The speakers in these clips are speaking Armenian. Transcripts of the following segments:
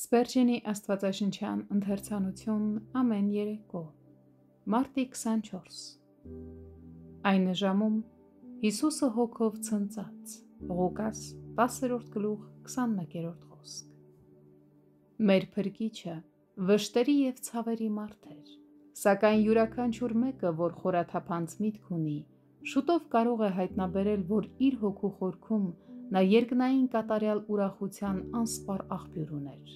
Սպերջենի աստվածաշնչյան ընթերցանություն ամեն երեկո, մարտի 24։ Այն ժամում Հիսուսը հոգով ցնծաց, Ղուկաս 10:21 խոսք։ Մեր փրկիչը վշտերի և ցավերի մարդ էր, սակայն յուրաքանչյուր մեկը, որ խորաթափանց միտք ունի, շուտով կարող է հայտնաբերել, որ իր հոգու խորքում նա երկնային կատարյալ ուրախության անսպառ աղբյուր ուներ։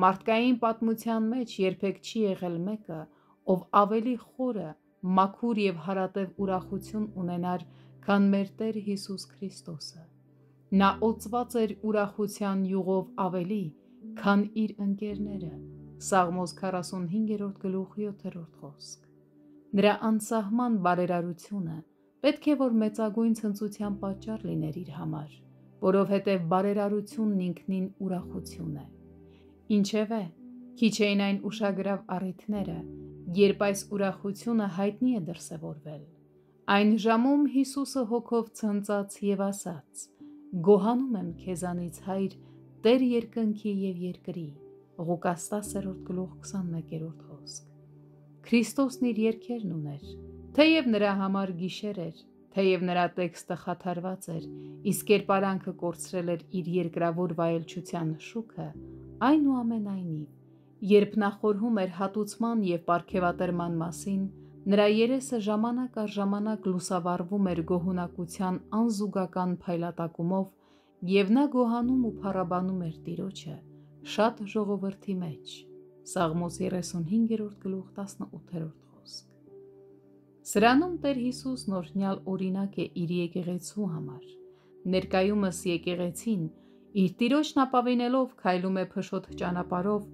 Մարդկային պատմության մեջ երբեք չի եղել մեկը, ով ավելի խորը, մաքուր և հարատև ուրախություն ունենար, քան մեր Տեր Հիսուս Քրիստոսը։ Նա օծված էր ուրախության յուղով ավելի, քան իր ընկերները։ Սաղմոս 45:7 խոսք։ Նրա անսահման բարերարությունը պետք է որ մեծագույն ցնծության պատճառ լիներ իր համար, որովհետև բարերարությունն ինքնին ուրախություն է։ Ինչևէ, քիչ էին այն ուշագրավ առիթները, երբ այս ուրախությունը հայտնի է դրսևորվել։ Այն ժամում Հիսուսը հոգով ցնծաց և ասաց. «Գոհանում եմ քեզանից, Հայր, Տեր երկնքի և երկրի»։ Ղուկաս 10:21 խոսք։ Քրիստոսն իր երգերն ուներ, թեև նրա համար գիշեր էր, թեև նրա տեքստը խաթարված էր, իսկ կերպարանքը կորցրել էր իր երկրավոր վայելչության շուքը, այնուամենայնիվ, երբ նա խորհում էր հատուցման և պարգևատրման մասին, նրա երեսը ժամանակ առ ժամանակ լուսավառվում էր գոհունակության անզուգական փայլատակումով, և նա գոհանում ու փառաբանում էր Տիրոջը շատ ժողովրդի մեջ։ Սաղմոս 35:18 խոսք։ Սրանում Տեր Հիսուսն օրհնյալ օրինակ է իր եկեղեցու համար։ Ներկայումս եկեղեցին, իր Տիրոջն ապավինելով, քայլում է փշոտ ճանապարհով,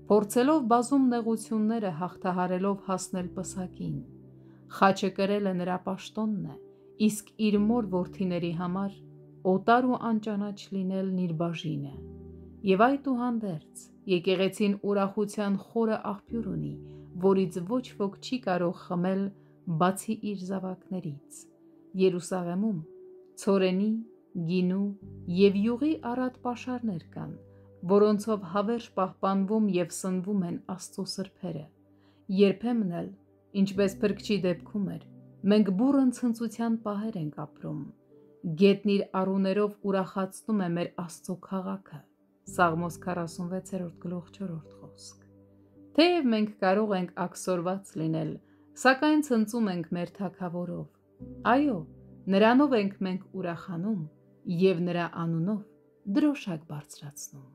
փորձելով բազում նեղությունները հաղթահարելով հասնել պսակին։ Խաչը կրելը նրա պաշտոնն է, իսկ իր մոր որդիների համար օտար ու անճանաչ լինելն իր բաժինը։ Եվ այդուհանդերձ, եկեղեցին ուրախության խորը աղբյուր ունի, որից ոչ ոք չի կարող խմել, բացի իր զավակներից։ Երուսաղեմում ցորենի, գինու և յուղի առատ պաշարներ կան, որոնցով հավերժ պահպանվում և սնվում են Աստծո սրբերը։ Երբեմն էլ, ինչպես Փրկչի դեպքում էր, մենք բուռն ցնծության պահեր ենք ապրում։ Գետն իր առուներով ուրախացնում է մեր Աստծո քաղաքը։ Սաղմոս 46:4 խոսք։ Թեև մենք կարող ենք աքսորված լինել, սակայն ցնծում ենք մեր Թագավորով։ Այո, նրանով ենք մենք ուրախանում և նրա անունով դրոշակ բարձրացնում։